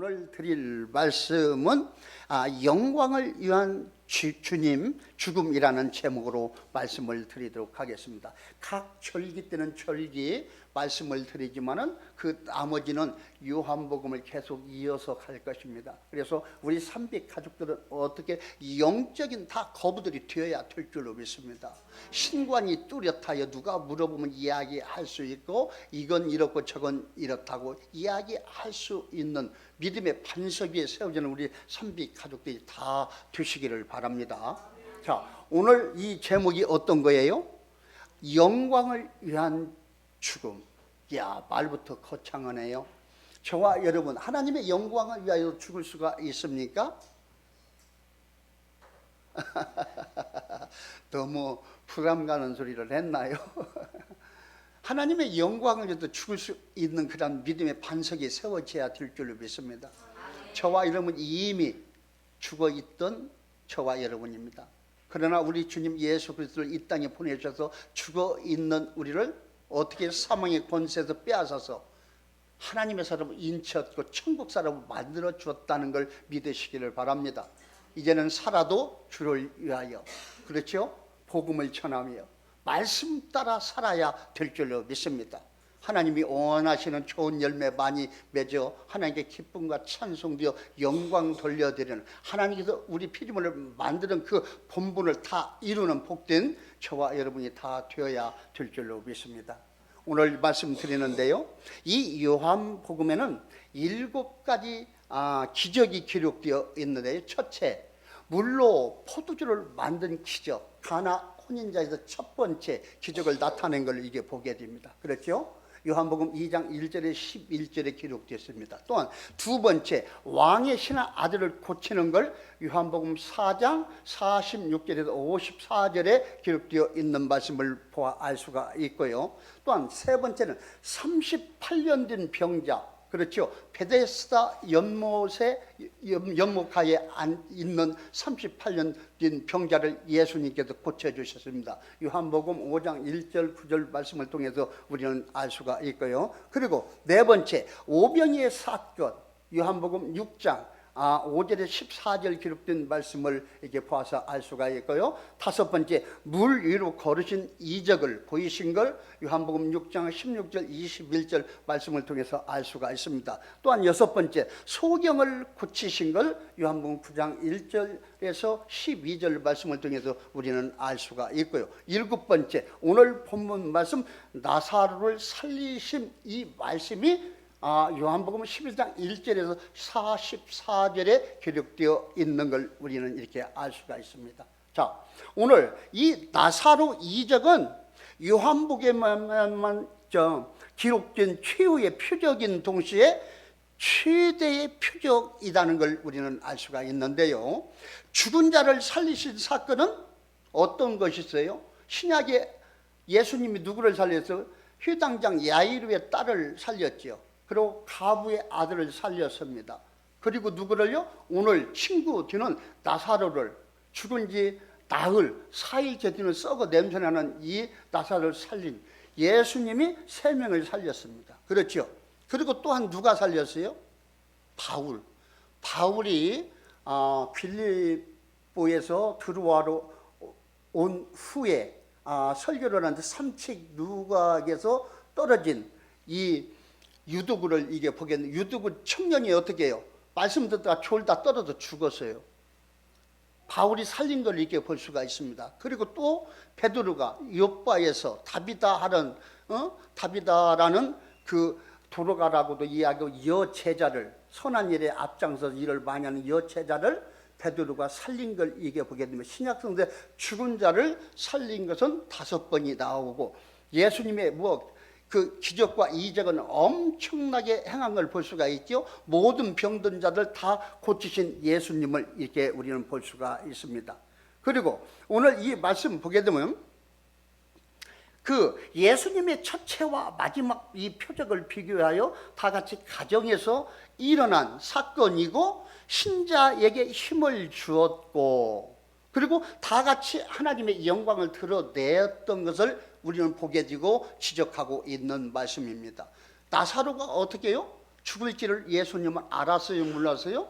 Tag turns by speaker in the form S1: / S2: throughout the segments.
S1: 오늘 드릴 말씀은 영광을 위한 주님 죽음이라는 제목으로 말씀을 드리도록 하겠습니다. 각 절기 때는 절기 말씀을 드리지만은 그 나머지는 요한복음을 계속 이어서 갈 것입니다. 그래서 우리 삼백 가족들은 어떻게 영적인 다 거부들이 되어야 될 줄로 믿습니다. 신관이 뚜렷하여 누가 물어보면 이야기할 수 있고 이건 이렇고 저건 이렇다고 이야기할 수 있는 믿음의 반석 위에 세워지는 우리 삼백 가족들이 다 되시기를 바랍니다. 자, 오늘 이 제목이 어떤 거예요? 영광을 위한 죽음. 야, 말부터 거창하네요. 저와 여러분, 하나님의 영광을 위하여 죽을 수가 있습니까? 너무 부담 가는 소리를 했나요? 하나님의 영광을 위해서 죽을 수 있는 그런 믿음의 반석이 세워져야 될 줄로 믿습니다. 저와 여러분 이미 죽어있던 저와 여러분입니다. 그러나 우리 주님 예수 그리스도를 이 땅에 보내주셔서 죽어있는 우리를 어떻게 사망의 권세에서 빼앗아서 하나님의 사람을 인치었고 천국 사람을 만들어 주었다는 걸 믿으시기를 바랍니다. 이제는 살아도 주를 위하여, 그렇죠? 복음을 전하며 말씀 따라 살아야 될 줄로 믿습니다. 하나님이 원하시는 좋은 열매 많이 맺어 하나님께 기쁨과 찬송되어 영광 돌려드리는, 하나님께서 우리 피조물을 만드는 그 본분을 다 이루는 복된 저와 여러분이 다 되어야 될 줄로 믿습니다. 오늘 말씀드리는데요, 이 요한복음에는 7가지 기적이 기록되어 있는데요. 첫째, 물로 포도주를 만든 기적, 가나 혼인자에서 첫 번째 기적을 나타낸 걸 이게 보게 됩니다. 그렇죠? 요한복음 2장 1절에 11절에 기록되었습니다. 또한 두 번째, 왕의 신하 아들을 고치는 걸 요한복음 4장 46절에서 54절에 기록되어 있는 말씀을 보아 알 수가 있고요. 또한 세 번째는 38년 된 병자, 그렇죠, 베데스다 연못가에 있는 38년 된 병자를 예수님께서 고쳐주셨습니다. 요한복음 5장 1절 9절 말씀을 통해서 우리는 알 수가 있고요. 그리고 네 번째, 오병이의 사건, 요한복음 6장 5절에 14절 기록된 말씀을 이렇게 보아서 알 수가 있고요. 다섯 번째, 물 위로 걸으신 이적을 보이신 걸 요한복음 6장 16절 21절 말씀을 통해서 알 수가 있습니다. 또한 여섯 번째, 소경을 고치신 걸 요한복음 9장 1절에서 12절 말씀을 통해서 우리는 알 수가 있고요. 일곱 번째, 오늘 본문 말씀 나사로를 살리신 이 말씀이 요한복음 11장 1절에서 44절에 기록되어 있는 걸 우리는 이렇게 알 수가 있습니다. 자, 오늘 이 나사로 이적은 요한복음에만 기록된 최후의 표적인 동시에 최대의 표적이라는 걸 우리는 알 수가 있는데요. 죽은 자를 살리신 사건은 어떤 것이 있어요? 신약에 예수님이 누구를 살렸어요? 회당장 야이루의 딸을 살렸죠. 그리고 가부의 아들을 살렸습니다. 그리고 누구를요? 오늘 친구 뒤는 나사로를, 죽은 지 나흘 4일째 뒤는 썩어 냄새나는 이 나사로를 살린 예수님이 3명을 살렸습니다. 그렇죠? 그리고 또한 누가 살렸어요? 바울이 빌립보에서 드로아로 온 후에 설교를 하는데 삼책 누각에서 떨어진 이 유두구를 이게 보겠는데, 유두구 청년이 어떻게 해요? 말씀 듣다가 졸다 떨어져 죽었어요. 바울이 살린 걸 이렇게 볼 수가 있습니다. 그리고 또 베드로가 요바에서 다비다라는 그 도로가라고도 이야기하고 여제자를, 선한 일에 앞장서서 일을 많이 하는 여제자를 베드로가 살린 걸 이게 보게 되면, 신약성서에 죽은 자를 살린 것은 5번이 나오고 예수님의 그 기적과 이적은 엄청나게 행한 걸 볼 수가 있죠. 모든 병든 자들 다 고치신 예수님을 이렇게 우리는 볼 수가 있습니다. 그리고 오늘 이 말씀 보게 되면 그 예수님의 첫째와 마지막 이 표적을 비교하여 다 같이 가정에서 일어난 사건이고 신자에게 힘을 주었고, 그리고 다 같이 하나님의 영광을 드러내었던 것을 우리는 보게 되고 지적하고 있는 말씀입니다. 나사로가 어떻게 해요? 죽을지를 예수님은 알았어요, 몰랐어요?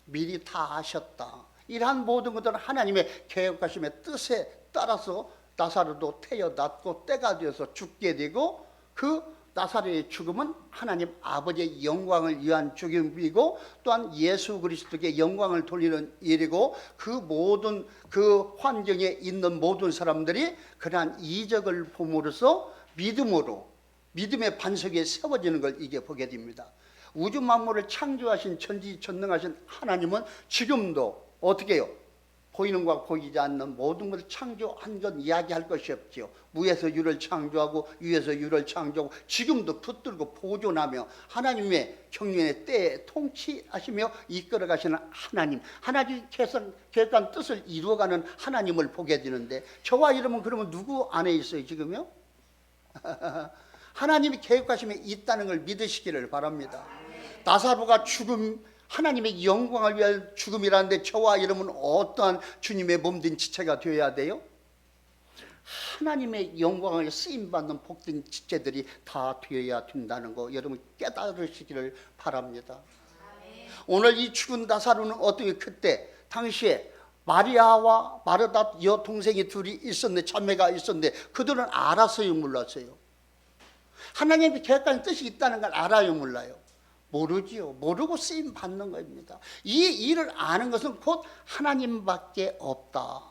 S1: 미리 다 아셨다. 이러한 모든 것들은 하나님의 계획하심의 뜻에 따라서 나사로도 태어났고 때가 되어서 죽게 되고, 그 나사로의 죽음은 하나님 아버지의 영광을 위한 죽음이고 또한 예수 그리스도께 영광을 돌리는 일이고, 그 모든 그 환경에 있는 모든 사람들이 그러한 이적을 봄으로써 믿음의 반석에 세워지는 걸 이게 보게 됩니다. 우주 만물을 창조하신 전지전능하신 하나님은 지금도 어떻게 해요? 보이는 것과 보이지 않는 모든 것을 창조한 건 이야기할 것이 없지요. 무에서 유를 창조하고 유에서 유를 창조하고 지금도 붙들고 보존하며 하나님의 경륜의 때에 통치하시며 이끌어 가시는 하나님 계획한 뜻을 이루어가는 하나님을 보게 되는데, 저와 여러분 그러면 누구 안에 있어요 지금요? 하나님이 계획하심에 있다는 걸 믿으시기를 바랍니다. 나사로가 죽음, 하나님의 영광을 위한 죽음이라는데 저와 여러분은 어떠한 주님의 몸된 지체가 되어야 돼요? 하나님의 영광을 쓰임받는 복된 지체들이 다 되어야 된다는 거 여러분 깨달으시기를 바랍니다. 오늘 이 죽은 나사로는 어떻게, 그때 당시에 마리아와 마르다 여동생이 둘이 있었는데, 자매가 있었는데 그들은 알았어요, 몰랐어요? 하나님의 계획한 뜻이 있다는 걸 알아요, 몰라요? 모르지요. 모르고 쓰임 받는 겁니다. 이 일을 아는 것은 곧 하나님밖에 없다.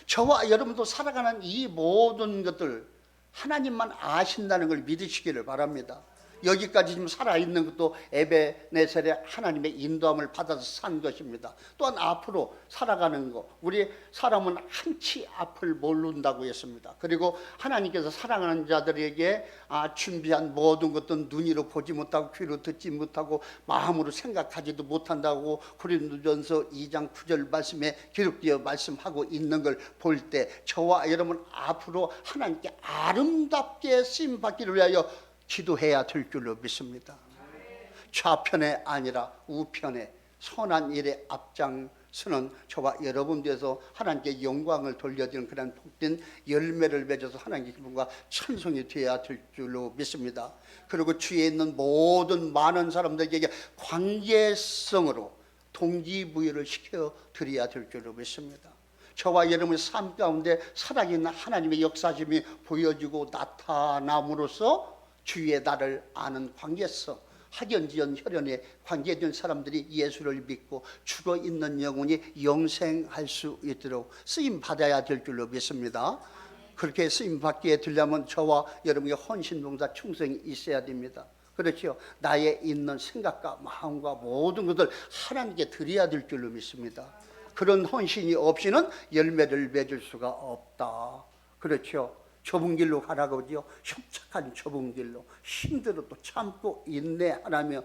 S1: 저와 여러분도 살아가는 이 모든 것들 하나님만 아신다는 걸 믿으시기를 바랍니다. 여기까지 지금 살아있는 것도 에베네셀의 하나님의 인도함을 받아서 산 것입니다. 또한 앞으로 살아가는 것, 우리 사람은 한치 앞을 모른다고 했습니다. 그리고 하나님께서 사랑하는 자들에게 준비한 모든 것들은 눈으로 보지 못하고 귀로 듣지 못하고 마음으로 생각하지도 못한다고 고린도전서 2장 9절 말씀에 기록되어 말씀하고 있는 걸 볼 때 저와 여러분 앞으로 하나님께 아름답게 쓰임받기를 위하여 기도해야 될 줄로 믿습니다. 좌편에 아니라 우편에 선한 일에 앞장서는 저와 여러분들에서 하나님께 영광을 돌려드리는 그런 복된 열매를 맺어서 하나님의 기쁨과 찬송이 되어야 될 줄로 믿습니다. 그리고 주위에 있는 모든 많은 사람들에게 관계성으로 동기부여를 시켜드려야 될 줄로 믿습니다. 저와 여러분의 삶 가운데 살아있는 하나님의 역사심이 보여지고 나타남으로써 주위에 나를 아는 관계성, 학연지연 혈연에 관계된 사람들이 예수를 믿고 죽어있는 영혼이 영생할 수 있도록 쓰임받아야 될 줄로 믿습니다. 그렇게 쓰임받게 되려면 저와 여러분의 헌신봉사 충성이 있어야 됩니다. 그렇죠? 나의 있는 생각과 마음과 모든 것을 하나님께 드려야 될 줄로 믿습니다. 그런 헌신이 없이는 열매를 맺을 수가 없다. 그렇죠? 좁은 길로 가라고 하죠. 협착한 좁은 길로 힘들어도 참고 인내하며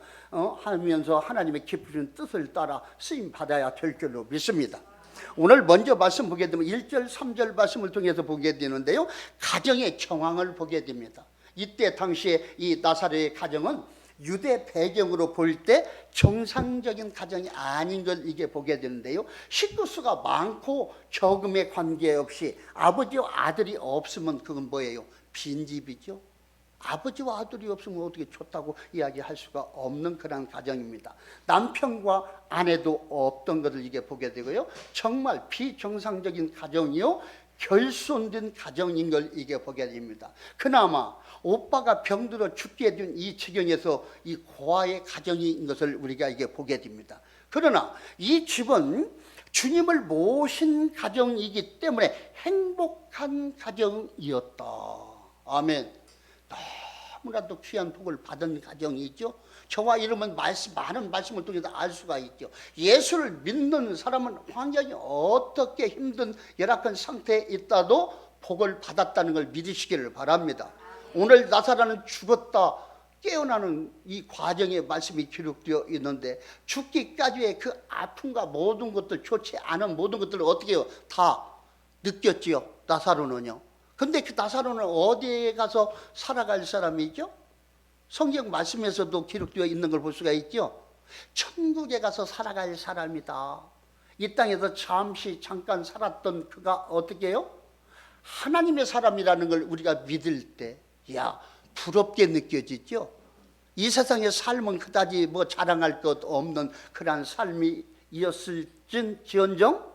S1: 하면서 하나님의 깊으신 뜻을 따라 쓰임 받아야 될 줄로 믿습니다. 오늘 먼저 말씀 보게 되면 1절 3절 말씀을 통해서 보게 되는데요, 가정의 정황을 보게 됩니다. 이때 당시에 이 나사로의 가정은 유대 배경으로 볼 때 정상적인 가정이 아닌 걸 이게 보게 되는데요, 식구수가 많고 적음에 관계없이 아버지와 아들이 없으면 그건 뭐예요? 빈집이죠. 아버지와 아들이 없으면 어떻게 좋다고 이야기할 수가 없는 그런 가정입니다. 남편과 아내도 없던 것을 이게 보게 되고요, 정말 비정상적인 가정이요, 결손된 가정인 걸 이게 보게 됩니다. 그나마 오빠가 병들어 죽게 된 이 지경에서 이 고아의 가정인 것을 우리가 이게 보게 됩니다. 그러나 이 집은 주님을 모신 가정이기 때문에 행복한 가정이었다. 아멘. 너무나도 귀한 복을 받은 가정이죠. 저와 여러분 많은 말씀을 통해서 알 수가 있죠. 예수를 믿는 사람은 환경이 어떻게 힘든 열악한 상태에 있다도 복을 받았다는 걸 믿으시기를 바랍니다. 오늘 나사로는 죽었다 깨어나는 이 과정의 말씀이 기록되어 있는데, 죽기까지의 그 아픔과 모든 것들, 좋지 않은 모든 것들을 어떻게 해요? 다 느꼈지요, 나사로는요. 근데 그 나사로는 어디에 가서 살아갈 사람이죠? 성경 말씀에서도 기록되어 있는 걸 볼 수가 있죠. 천국에 가서 살아갈 사람이다. 이 땅에서 잠깐 살았던 그가 어떻게 해요? 하나님의 사람이라는 걸 우리가 믿을 때, 야, 부럽게 느껴지죠. 이 세상의 삶은 그다지 뭐 자랑할 것 없는 그러한 삶이었을지언정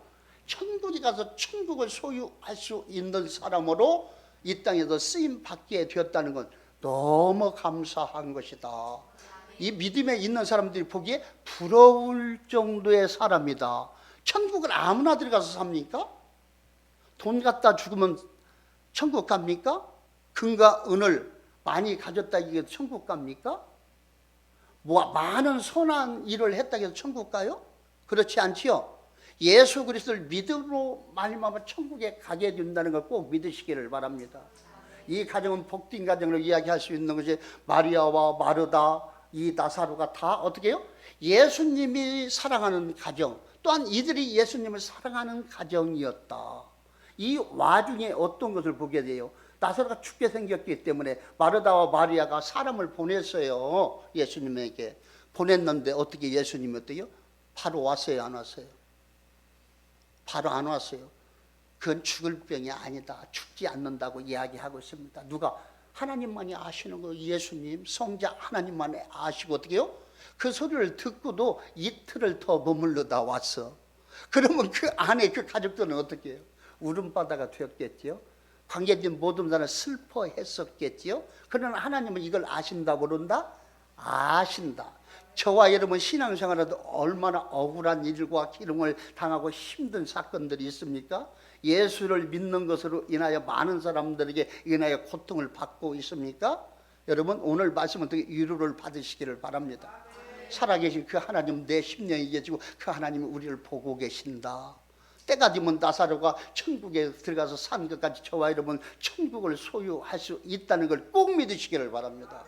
S1: 천국에 가서 천국을 소유할 수 있는 사람으로 이 땅에서 쓰임 받게 되었다는 건 너무 감사한 것이다. 이 믿음에 있는 사람들이 보기에 부러울 정도의 사람이다. 천국을 아무나 들어가서 삽니까? 돈 갖다 죽으면 천국 갑니까? 금과 은을 많이 가졌다 해서 천국 갑니까? 뭐 많은 선한 일을 했다 해서 천국 가요? 그렇지 않지요. 예수 그리스도를 믿음으로 말미암아 천국에 가게 된다는 걸 꼭 믿으시기를 바랍니다. 이 가정은 복된 가정으로 이야기할 수 있는 것이 마리아와 마르다, 이 나사로가 다 어떻게 해요? 예수님이 사랑하는 가정, 또한 이들이 예수님을 사랑하는 가정이었다. 이 와중에 어떤 것을 보게 돼요? 나사로가 죽게 생겼기 때문에 마르다와 마리아가 사람을 보냈어요. 예수님에게 보냈는데 어떻게 예수님이 어때요? 바로 왔어요, 안 왔어요? 바로 안 왔어요. 그건 죽을 병이 아니다. 죽지 않는다고 이야기하고 있습니다. 누가? 하나님만이 아시는 거. 예수님 성자 하나님만이 아시고 어떻게 해요? 그 소리를 듣고도 이틀을 더 머물러다 왔어. 그러면 그 안에 그 가족들은 어떻게 해요? 울음바다가 되었겠지요. 관계된 모든 사람은 슬퍼했었겠지요. 그러나 하나님은 이걸 아신다 모른다? 아신다. 저와 여러분 신앙생활에도 얼마나 억울한 일과 기름을 당하고 힘든 사건들이 있습니까? 예수를 믿는 것으로 인하여 많은 사람들에게 인하여 고통을 받고 있습니까? 여러분 오늘 말씀은 되게 위로를 받으시기를 바랍니다. 살아계신 그 하나님 내 심령이 계시고 그 하나님이 우리를 보고 계신다. 때가 되면 나사로가 천국에 들어가서 산 것까지 저와 여러분 천국을 소유할 수 있다는 걸 꼭 믿으시기를 바랍니다.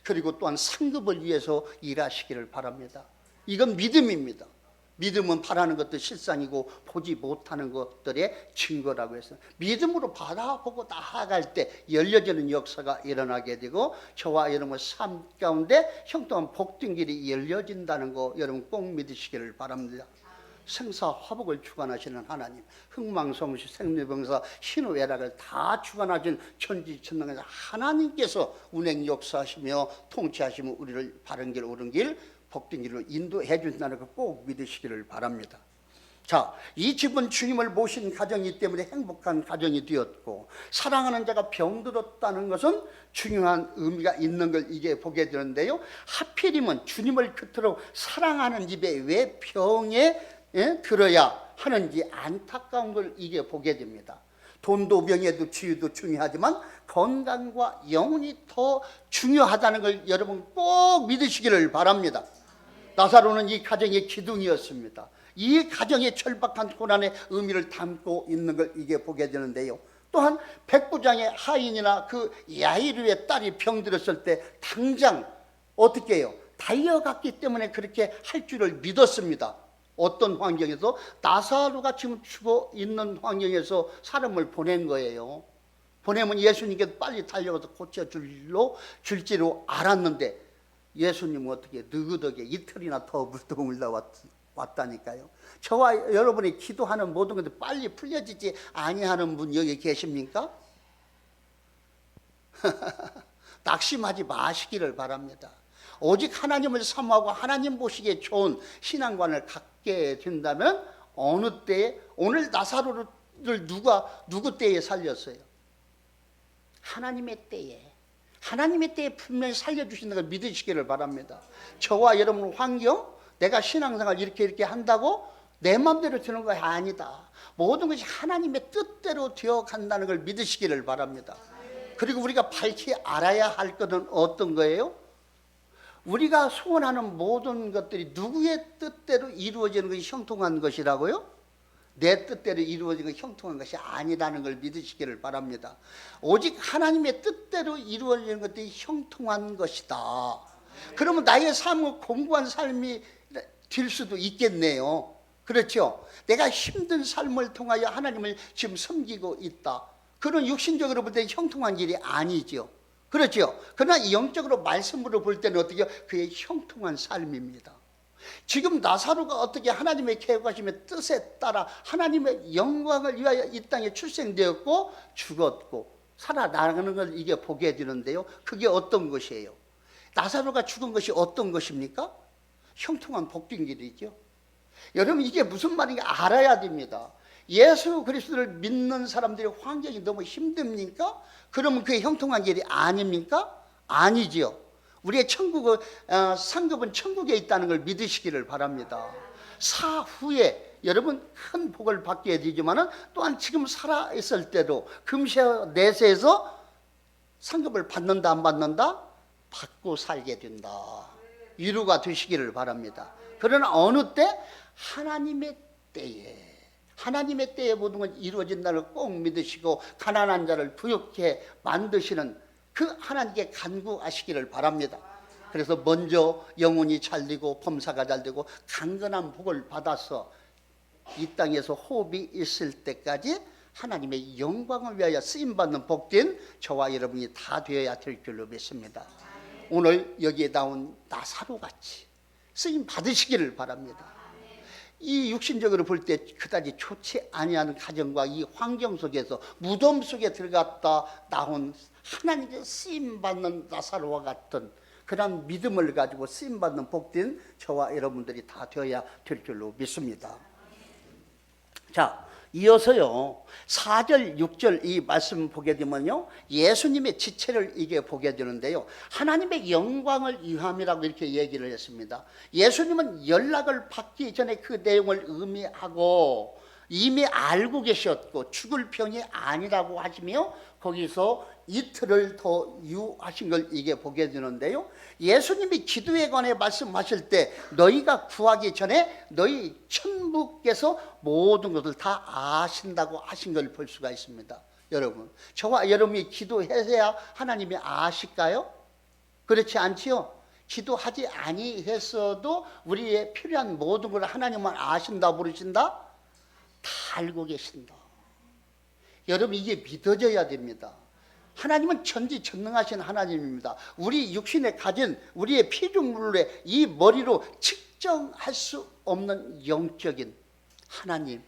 S1: 그리고 또한 상급을 위해서 일하시기를 바랍니다. 이건 믿음입니다. 믿음은 바라는 것도 실상이고 보지 못하는 것들의 증거라고 해서 믿음으로 바라보고 나아갈 때 열려지는 역사가 일어나게 되고 저와 여러분의 삶 가운데 형통한 복된 길이 열려진다는 거 여러분 꼭 믿으시기를 바랍니다. 생사화복을 주관하시는 하나님, 흥망성쇠, 생로병사, 희노애락을 다 주관하신 천지천능의 하나님께서 운행 역사하시며 통치하시며 우리를 바른 길 옳은 길 복된 길로 인도해 주신다는 걸 꼭 믿으시기를 바랍니다. 자, 이 집은 주님을 모신 가정이기 때문에 행복한 가정이 되었고 사랑하는 자가 병들었다는 것은 중요한 의미가 있는 걸 이게 보게 되는데요. 하필이면 주님을 끝으로 사랑하는 집에 왜 병에 들어야 하는지 안타까운 걸 이게 보게 됩니다. 돈도 명예도 지위도 중요하지만 건강과 영혼이 더 중요하다는 걸 여러분 꼭 믿으시기를 바랍니다. 나사로는 이 가정의 기둥이었습니다. 이 가정의 절박한 고난의 의미를 담고 있는 걸 이게 보게 되는데요. 또한 백부장의 하인이나 그 야이르의 딸이 병들었을 때 당장 어떻게 해요? 달려갔기 때문에 그렇게 할 줄을 믿었습니다. 어떤 환경에서? 나사로가 지금 죽어 있는 환경에서 사람을 보낸 거예요. 보내면 예수님께 빨리 달려가서 고쳐줄지로 알았는데 예수님은 어떻게 느그덕에 이틀이나 더 물동을다 왔다니까요. 저와 여러분이 기도하는 모든 것들 빨리 풀려지지 아니하는 분 여기 계십니까? 낙심하지 마시기를 바랍니다. 오직 하나님을 사모하고 하나님 보시기에 좋은 신앙관을 갖게 된다면 어느 때에, 오늘 나사로를 누구 때에 살렸어요? 하나님의 때에 분명히 살려주신다는 걸 믿으시기를 바랍니다. 저와 여러분 환경, 내가 신앙생활 이렇게 한다고 내 마음대로 되는 것이 아니다. 모든 것이 하나님의 뜻대로 되어간다는 걸 믿으시기를 바랍니다. 그리고 우리가 밝히 알아야 할 것은 어떤 거예요? 우리가 소원하는 모든 것들이 누구의 뜻대로 이루어지는 것이 형통한 것이라고요? 내 뜻대로 이루어지는 것이 형통한 것이 아니라는 걸 믿으시기를 바랍니다. 오직 하나님의 뜻대로 이루어지는 것들이 형통한 것이다. 그러면 나의 삶은 공고한 삶이 될 수도 있겠네요. 그렇죠? 내가 힘든 삶을 통하여 하나님을 지금 섬기고 있다. 그런 육신적으로 볼 때 형통한 일이 아니죠. 그렇죠? 그러나 영적으로 말씀으로 볼 때는 어떻게 그의 형통한 삶입니다. 지금 나사로가 어떻게 하나님의 계획하심의 뜻에 따라 하나님의 영광을 위하여 이 땅에 출생되었고 죽었고 살아나가는 걸 이게 보게 되는데요. 그게 어떤 것이에요? 나사로가 죽은 것이 어떤 것입니까? 형통한 복된 길이죠. 여러분 이게 무슨 말인가 알아야 됩니다. 예수 그리스도를 믿는 사람들의 환경이 너무 힘듭니까? 그러면 그게 형통한 길이 아닙니까? 아니지요. 우리의 천국은 상급은 천국에 있다는 걸 믿으시기를 바랍니다. 사후에 여러분 큰 복을 받게 되지만 또한 지금 살아있을 때도 금세 내세에서 상급을 받는다 안 받는다? 받고 살게 된다. 위로가 되시기를 바랍니다. 그러나 어느 때? 하나님의 때에 모든 건 이루어진다는 걸 꼭 믿으시고 가난한 자를 부욕해 만드시는 그 하나님께 간구하시기를 바랍니다. 그래서 먼저 영혼이 잘되고 범사가 잘되고 강건한 복을 받아서 이 땅에서 호흡이 있을 때까지 하나님의 영광을 위하여 쓰임받는 복된 저와 여러분이 다 되어야 될 줄로 믿습니다. 오늘 여기에 나온 나사로같이 쓰임 받으시기를 바랍니다. 이 육신적으로 볼 때 그다지 좋지 아니하는 가정과 이 환경 속에서 무덤 속에 들어갔다 나온 하나님께 쓰임받는 나사로와 같은 그런 믿음을 가지고 쓰임받는 복된 저와 여러분들이 다 되어야 될 줄로 믿습니다. 자, 이어서요 4절 6절 이 말씀 보게 되면요 예수님의 지체를 이게 보게 되는데요 하나님의 영광을 위함이라고 이렇게 얘기를 했습니다. 예수님은 연락을 받기 전에 그 내용을 의미하고 이미 알고 계셨고 죽을 병이 아니라고 하시며 거기서 이틀을 더 유하신 걸 이게 보게 되는데요 예수님이 기도에 관해 말씀하실 때 너희가 구하기 전에 너희 천부께서 모든 것을 다 아신다고 하신 걸 볼 수가 있습니다. 여러분 저와 여러분이 기도해야 하나님이 아실까요? 그렇지 않지요? 기도하지 아니했어도 우리의 필요한 모든 걸 하나님만 아신다 부르신다? 다 알고 계신다. 여러분 이게 믿어져야 됩니다. 하나님은 전지전능하신 하나님입니다. 우리 육신에 가진 우리의 피조물의 이 머리로 측정할 수 없는 영적인 하나님,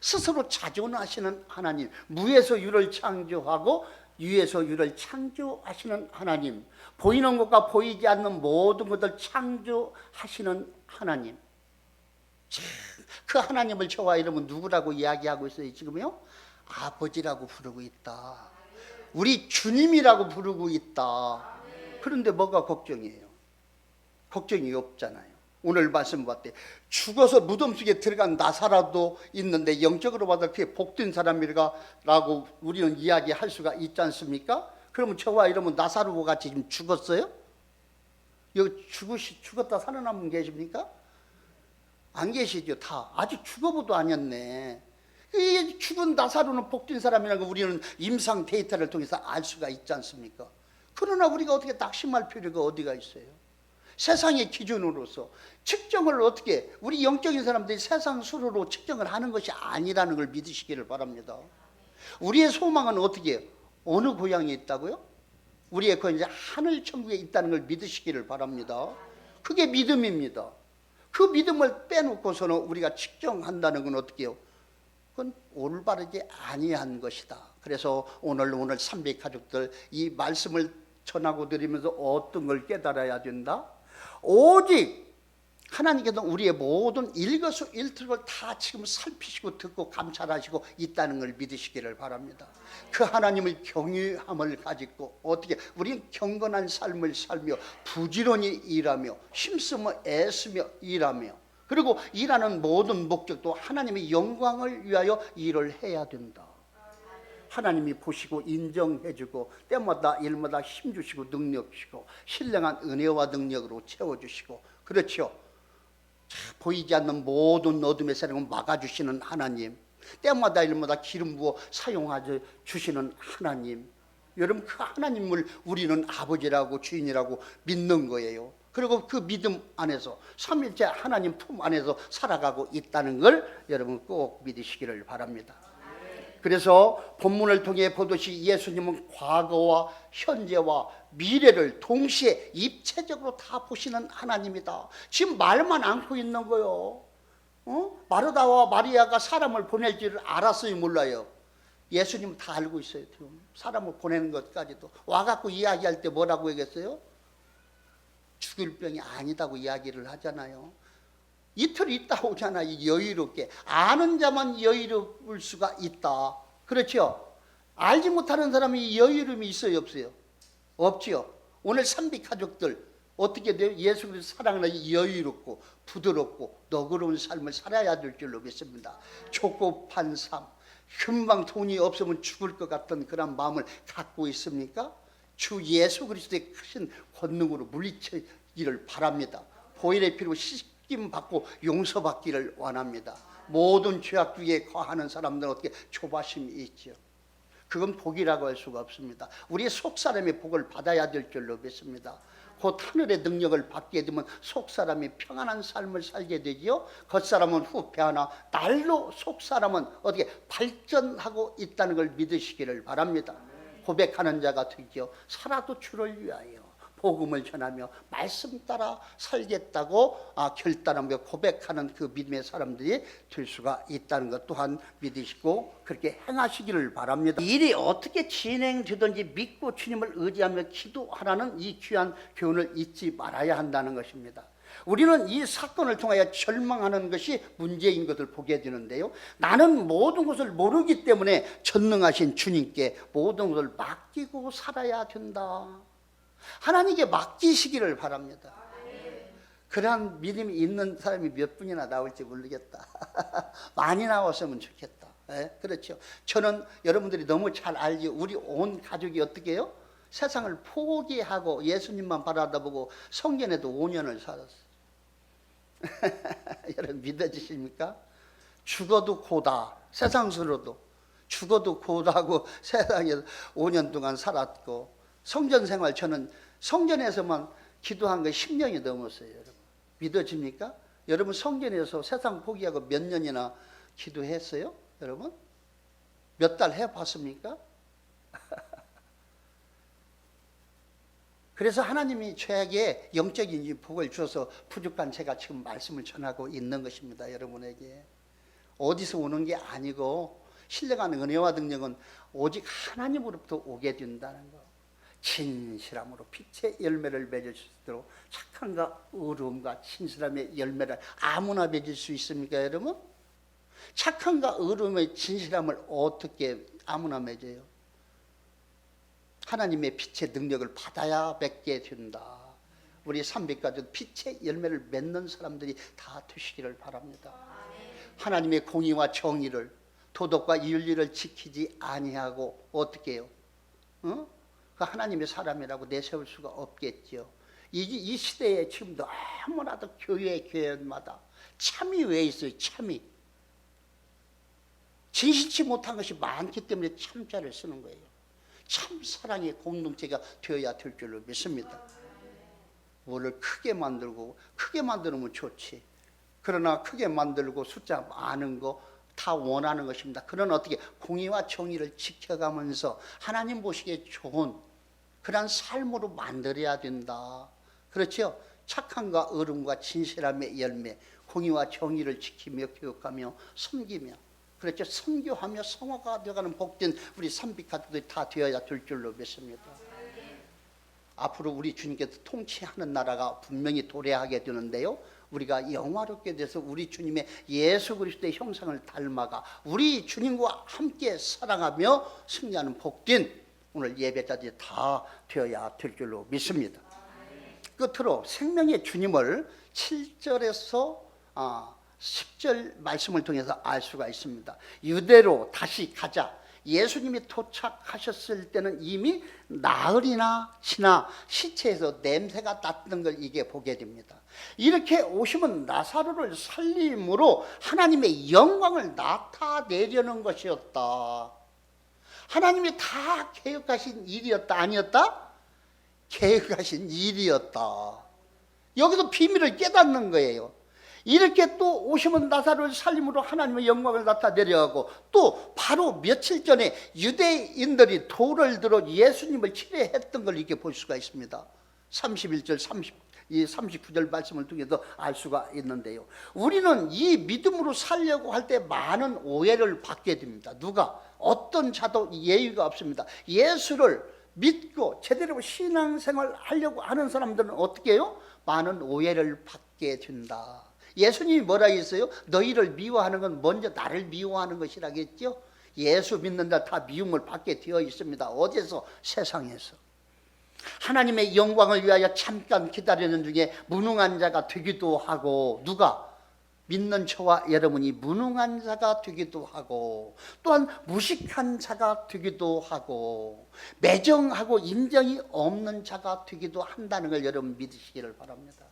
S1: 스스로 자존하시는 하나님, 무에서 유를 창조하고 유에서 유를 창조하시는 하나님, 보이는 것과 보이지 않는 모든 것을 창조하시는 하나님, 그 하나님을 저와 여러분 누구라고 이야기하고 있어요? 지금요? 아버지라고 부르고 있다. 우리 주님이라고 부르고 있다. 그런데 뭐가 걱정이에요? 걱정이 없잖아요. 오늘 말씀 봤대 죽어서 무덤 속에 들어간 나사로도 있는데 영적으로 봐도 그게 복된 사람이라고 우리는 이야기할 수가 있지 않습니까? 그러면 저와 여러분 나사로와 같이 지금 죽었어요? 여기 죽었다 살아남은 분 계십니까? 안 계시죠. 다 아직 죽어보도 아니었네. 이 죽은 나사로는 복된 사람이라는 거 우리는 임상 데이터를 통해서 알 수가 있지 않습니까? 그러나 우리가 어떻게 낙심할 필요가 어디가 있어요? 세상의 기준으로서 측정을 어떻게 우리 영적인 사람들이 세상 수로로 측정을 하는 것이 아니라는 걸 믿으시기를 바랍니다. 우리의 소망은 어떻게 어느 고향에 있다고요? 우리의 그 이제 하늘 천국에 있다는 걸 믿으시기를 바랍니다. 그게 믿음입니다. 그 믿음을 빼놓고서는 우리가 측정한다는 건 어떻게 해요? 그건 올바르지 아니한 것이다. 그래서 오늘 300 가족들 이 말씀을 전하고 드리면서 어떤 걸 깨달아야 된다? 오직 하나님께서 우리의 모든 일거수일투족을 다 지금 살피시고 듣고 감찰하시고 있다는 걸 믿으시기를 바랍니다. 그 하나님을 경외함을 가지고 어떻게 우리는 경건한 삶을 살며 부지런히 일하며 힘쓰며 애쓰며 일하며 그리고 일하는 모든 목적도 하나님의 영광을 위하여 일을 해야 된다. 하나님이 보시고 인정해주고 때마다 일마다 힘주시고 능력 주시고 신령한 은혜와 능력으로 채워주시고 그렇죠. 보이지 않는 모든 어둠의 세력을 막아주시는 하나님, 때마다 일마다 기름 부어 사용하여 주시는 하나님, 여러분 그 하나님을 우리는 아버지라고 주인이라고 믿는 거예요. 그리고 그 믿음 안에서 삼위일체 하나님 품 안에서 살아가고 있다는 걸 여러분 꼭 믿으시기를 바랍니다. 그래서 본문을 통해 보듯이 예수님은 과거와 현재와 미래를 동시에 입체적으로 다 보시는 하나님이다. 지금 말만 안고 있는 거요. 마르다와 마리아가 사람을 보낼 줄을 알았어요, 몰라요? 예수님은 다 알고 있어요. 지금 사람을 보내는 것까지도 와갖고 이야기할 때 뭐라고 얘기했어요? 죽을 병이 아니다고 이야기를 하잖아요. 이틀 있다 오잖아요. 여유롭게. 아는 자만 여유로울 수가 있다. 그렇죠? 알지 못하는 사람이 여유로움이 있어요, 없어요? 없지요. 오늘 삼비 가족들 어떻게 돼요? 예수 그리스도 사랑을 여유롭고 부드럽고 너그러운 삶을 살아야 될 줄로 믿습니다. 조급한 삶, 금방 돈이 없으면 죽을 것 같은 그런 마음을 갖고 있습니까? 주 예수 그리스도의 크신 권능으로 물리치기를 바랍니다. 보혈의 피로 씻김 받고 용서받기를 원합니다. 모든 죄악 중에 거하는 사람들은 어떻게 조바심이 있죠. 그건 복이라고 할 수가 없습니다. 우리의 속사람의 복을 받아야 될 줄로 믿습니다. 곧 하늘의 능력을 받게 되면 속사람이 평안한 삶을 살게 되지요. 겉사람은 후패하나 날로 속사람은 어떻게 발전하고 있다는 걸 믿으시기를 바랍니다. 고백하는 자가 되죠. 살아도 주를 위하여 복음을 전하며 말씀 따라 살겠다고 결단하며 고백하는 그 믿음의 사람들이 될 수가 있다는 것 또한 믿으시고 그렇게 행하시기를 바랍니다. 일이 어떻게 진행되든지 믿고 주님을 의지하며 기도하라는 이 귀한 교훈을 잊지 말아야 한다는 것입니다. 우리는 이 사건을 통하여 절망하는 것이 문제인 것을 보게 되는데요. 나는 모든 것을 모르기 때문에 전능하신 주님께 모든 것을 맡기고 살아야 된다. 하나님께 맡기시기를 바랍니다. 그러한 믿음이 있는 사람이 몇 분이나 나올지 모르겠다. 많이 나왔으면 좋겠다. 그렇죠. 저는 여러분들이 너무 잘 알지. 우리 온 가족이 어떻게 해요? 세상을 포기하고 예수님만 바라다보고 성전에도 5년을 살았어요. 여러분 믿어지십니까? 죽어도 고다. 세상으로도 죽어도 고다고 세상에서 5년 동안 살았고, 성전 생활, 저는 성전에서만 기도한 거 10년이 넘었어요. 여러분 믿어집니까? 여러분 성전에서 세상 포기하고 몇 년이나 기도했어요? 여러분 몇 달 해봤습니까? 그래서 하나님이 저에게 영적인 복을 주셔서 부족한 제가 지금 말씀을 전하고 있는 것입니다. 여러분에게 어디서 오는 게 아니고 신령한 은혜와 능력은 오직 하나님으로부터 오게 된다는 거. 진실함으로 빛의 열매를 맺을 수 있도록 착함과 의로움과 진실함의 열매를 아무나 맺을 수 있습니까, 여러분? 착함과 의로움의 진실함을 어떻게 아무나 맺어요? 하나님의 빛의 능력을 받아야 맺게 된다. 우리 삼백가족 빛의 열매를 맺는 사람들이 다 되시기를 바랍니다. 하나님의 공의와 정의를, 도덕과 윤리를 지키지 아니하고 어떻게 해요? 그 하나님의 사람이라고 내세울 수가 없겠죠. 이 시대에 지금 너무나도 교회마다 참이 왜 있어요? 참이. 진실치 못한 것이 많기 때문에 참자를 쓰는 거예요. 참 사랑의 공동체가 되어야 될 줄로 믿습니다. 뭐를 크게 만들고, 크게 만들면 좋지. 그러나 크게 만들고 숫자 많은 거 다 원하는 것입니다. 그러나 어떻게 공의와 정의를 지켜가면서 하나님 보시기에 좋은 그런 삶으로 만들어야 된다. 그렇죠? 착함과 의로움과 진실함의 열매, 공의와 정의를 지키며 교육하며 섬기며, 그렇죠? 선교하며 성화가 되어가는 복된 우리 삼비가족들이 다 되어야 될 줄로 믿습니다. 앞으로 우리 주님께서 통치하는 나라가 분명히 도래하게 되는데요. 우리가 영화롭게 돼서 우리 주님의 예수 그리스도의 형상을 닮아가 우리 주님과 함께 사랑하며 승리하는 복된 오늘 예배자들이 다 되어야 될 줄로 믿습니다. 끝으로 생명의 주님을 7절에서 10절 말씀을 통해서 알 수가 있습니다. 유대로 다시 가자. 예수님이 도착하셨을 때는 이미 나흘이나 지나 시체에서 냄새가 났던 걸 이게 보게 됩니다. 이렇게 오시면 나사로를 살림으로 하나님의 영광을 나타내려는 것이었다. 하나님이 다 계획하신 일이었다, 아니었다? 계획하신 일이었다. 여기서 비밀을 깨닫는 거예요. 이렇게 또 오시면 나사로를 살림으로 하나님의 영광을 나타내려고, 또 바로 며칠 전에 유대인들이 돌을 들어 예수님을 치려했던 걸 이렇게 볼 수가 있습니다. 31절 39절 말씀을 통해서 알 수가 있는데요. 우리는 이 믿음으로 살려고 할 때 많은 오해를 받게 됩니다. 누가? 어떤 자도 예의가 없습니다. 예수를 믿고 제대로 신앙생활 하려고 하는 사람들은 어떻게 해요? 많은 오해를 받게 된다. 예수님이 뭐라 했어요? 너희를 미워하는 건 먼저 나를 미워하는 것이라겠죠. 예수 믿는 자 다 미움을 받게 되어 있습니다. 어디서? 세상에서. 하나님의 영광을 위하여 잠깐 기다리는 중에 무능한 자가 되기도 하고, 누가? 믿는 저와 여러분이 무능한 자가 되기도 하고, 또한 무식한 자가 되기도 하고, 매정하고 인정이 없는 자가 되기도 한다는 걸 여러분 믿으시기를 바랍니다.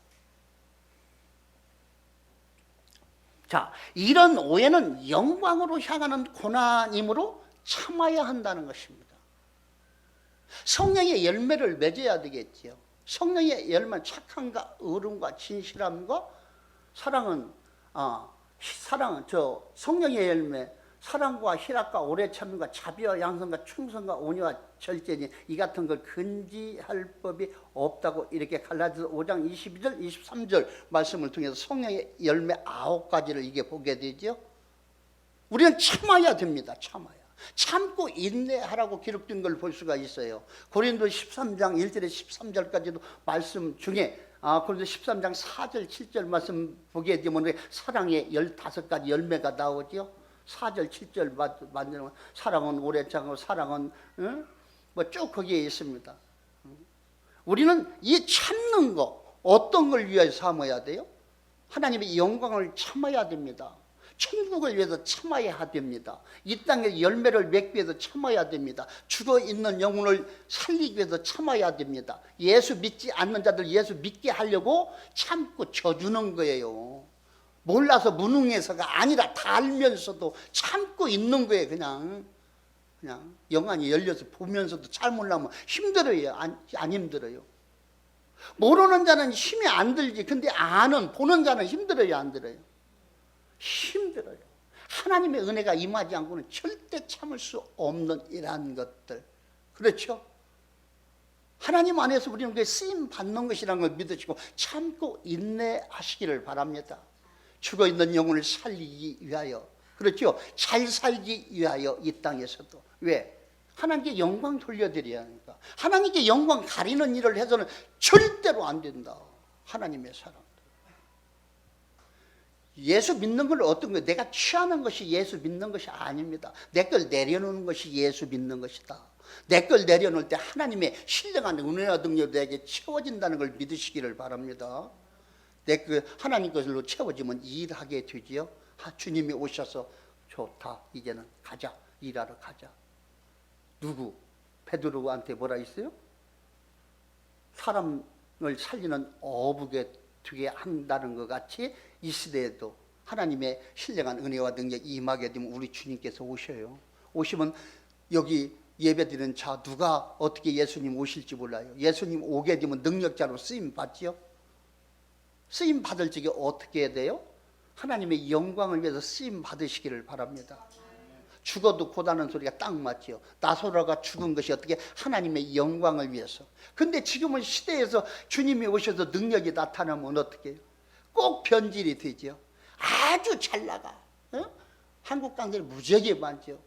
S1: 자, 이런 오해는 영광으로 향하는 고난이므로 참아야 한다는 것입니다. 성령의 열매를 맺어야 되겠지요. 성령의 열매는 착함과 의름과 진실함과 사랑은 성령의 열매, 사랑과 희락과 오래 참음과 자비와 양선과 충성과 온유와 절제니 이 같은 걸 금지할 법이 없다고, 이렇게 갈라디아서 5장 22절 23절 말씀을 통해서 성령의 열매 9가지를 이게 보게 되죠. 우리는 참아야 됩니다. 참고 인내하라고 기록된 걸 볼 수가 있어요. 고린도 13장 1절에 13절까지도 말씀 중에 고린도 13장 4절 7절 말씀 보게 되면 사랑의 15가지 열매가 나오죠. 4절 7절 만드는 사랑은 오래 참고, 사랑은 뭐 쭉 거기에 있습니다. 우리는 이 참는 거, 어떤 걸 위해서 참아야 돼요? 하나님의 영광을 참아야 됩니다. 천국을 위해서 참아야 됩니다. 이 땅에 열매를 맺기 위해서 참아야 됩니다. 죽어있는 영혼을 살리기 위해서 참아야 됩니다. 예수 믿지 않는 자들 예수 믿게 하려고 참고 져주는 거예요. 몰라서 무능해서가 아니라 다 알면서도 참고 있는 거예요. 그냥 영안이 열려서 보면서도 잘 몰라면 힘들어요. 안 힘들어요? 모르는 자는 힘이 안 들지. 근데 보는 자는 힘들어요, 안 들어요? 힘들어요. 하나님의 은혜가 임하지 않고는 절대 참을 수 없는 이러한 것들. 그렇죠? 하나님 안에서 우리는 그 쓰임 받는 것이라는 걸 믿으시고 참고 인내하시기를 바랍니다. 죽어있는 영혼을 살리기 위하여, 그렇죠? 잘 살기 위하여 이 땅에서도. 왜? 하나님께 영광 돌려드려야 하니까. 하나님께 영광 가리는 일을 해서는 절대로 안 된다. 하나님의 사람. 예수 믿는 걸 어떤 거예요? 내가 취하는 것이 예수 믿는 것이 아닙니다. 내 걸 내려놓는 것이 예수 믿는 것이다. 내 걸 내려놓을 때 하나님의 신령한 은혜와 능력이 내게 채워진다는 걸 믿으시기를 바랍니다. 내 그 하나님 것으로 채워지면 일하게 되지요. 주님이 오셔서 좋다, 이제는 가자, 일하러 가자. 누구? 베드로한테 뭐라 했어요? 사람을 살리는 어부게 되게 한다는 것 같이 이 시대에도 하나님의 신령한 은혜와 능력이 임하게 되면 우리 주님께서 오셔요. 오시면 여기 예배드리는 자 누가 어떻게 예수님 오실지 몰라요. 예수님 오게 되면 능력자로 쓰임 받지요. 쓰임 받을 적에 어떻게 해야 돼요? 하나님의 영광을 위해서 쓰임 받으시기를 바랍니다. 죽어도 고다는 소리가 딱 맞지요. 나사로가 죽은 것이 어떻게? 하나님의 영광을 위해서. 근데 지금은 시대에서 주님이 오셔서 능력이 나타나면 어떻게 해요? 꼭 변질이 되죠. 아주 잘 나가. 한국 강들 무지하게 많죠.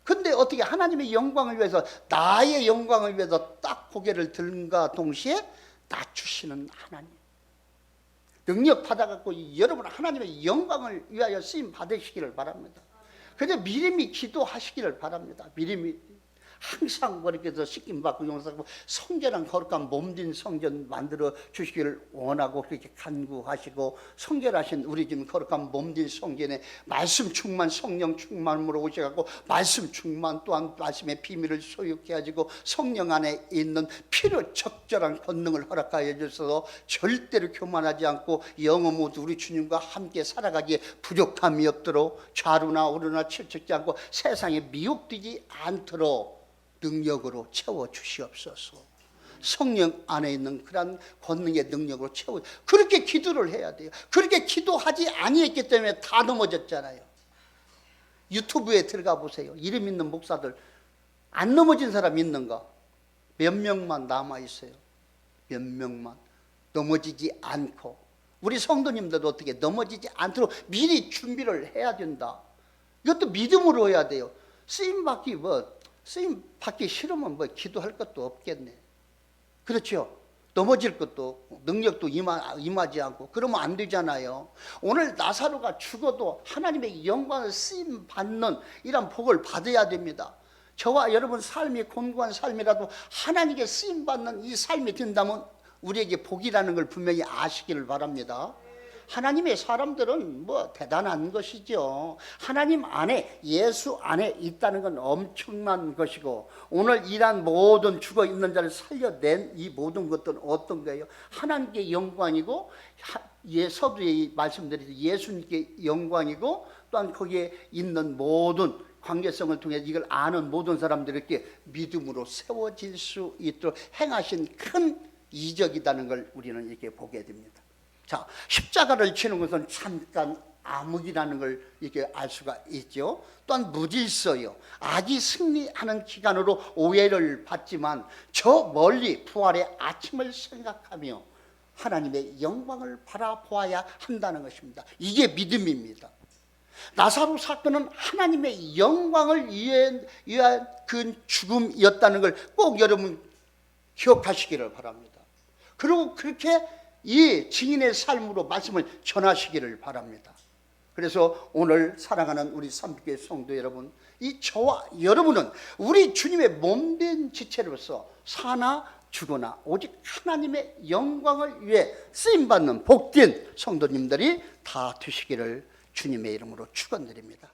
S1: 근데 어떻게 하나님의 영광을 위해서, 나의 영광을 위해서 딱 고개를 들과 동시에 낮추시는 하나님. 능력 받아갖고 여러분 하나님의 영광을 위하여 쓰임 받으시기를 바랍니다. 그래서 미리미 기도하시기를 바랍니다. 미리미 항상 그렇게 씻김 받고 용서하고 성결한 거룩한 몸진 성전 만들어 주시기를 원하고 그렇게 간구하시고, 성결하신 우리 지금 거룩한 몸진 성전에 말씀 충만, 성령 충만으로 오셔갖고 말씀 충만, 또한 말씀의 비밀을 소유케 하시고 성령 안에 있는 필요 적절한 권능을 허락하여 주셔서 절대로 교만하지 않고 영혼 모두 우리 주님과 함께 살아가기에 부족함이 없도록 좌루나 우루나 칠척지 않고 세상에 미혹되지 않도록 능력으로 채워주시옵소서. 성령 안에 있는 그런 권능의 능력으로 채워, 그렇게 기도를 해야 돼요. 그렇게 기도하지 아니했기 때문에 다 넘어졌잖아요. 유튜브에 들어가 보세요. 이름 있는 목사들 안 넘어진 사람 있는가? 몇 명만 남아있어요. 몇 명만 넘어지지 않고. 우리 성도님들도 어떻게 넘어지지 않도록 미리 준비를 해야 된다. 이것도 믿음으로 해야 돼요. 쓰임 받기 싫으면 기도할 것도 없겠네. 그렇죠? 넘어질 것도 능력도 임하지 않고 그러면 안 되잖아요. 오늘 나사로가 죽어도 하나님의 영광을 쓰임 받는 이런 복을 받아야 됩니다. 저와 여러분 삶이 곤고한 삶이라도 하나님께 쓰임 받는 이 삶이 된다면 우리에게 복이라는 걸 분명히 아시기를 바랍니다. 하나님의 사람들은 뭐 대단한 것이죠. 하나님 안에, 예수 안에 있다는 건 엄청난 것이고, 오늘 이러한 모든 죽어 있는 자를 살려낸 이 모든 것들은 어떤 거예요? 하나님께 영광이고, 서두에 말씀드린 예수님께 영광이고, 또한 거기에 있는 모든 관계성을 통해 이걸 아는 모든 사람들에게 믿음으로 세워질 수 있도록 행하신 큰 이적이라는 걸 우리는 이렇게 보게 됩니다. 자, 십자가를 치는 것은 잠깐 암흑이라는 걸 이렇게 알 수가 있죠. 또한 무질서요. 악이 승리하는 기간으로 오해를 받지만 저 멀리 부활의 아침을 생각하며 하나님의 영광을 바라보아야 한다는 것입니다. 이게 믿음입니다. 나사로 사건은 하나님의 영광을 위한 그 죽음이었다는 걸 꼭 여러분 기억하시기를 바랍니다. 그리고 그렇게 이 증인의 삶으로 말씀을 전하시기를 바랍니다. 그래서 오늘 사랑하는 우리 삼빛교회 성도 여러분, 이 저와 여러분은 우리 주님의 몸된 지체로서 사나 죽거나 오직 하나님의 영광을 위해 쓰임받는 복된 성도님들이 다 되시기를 주님의 이름으로 축원드립니다.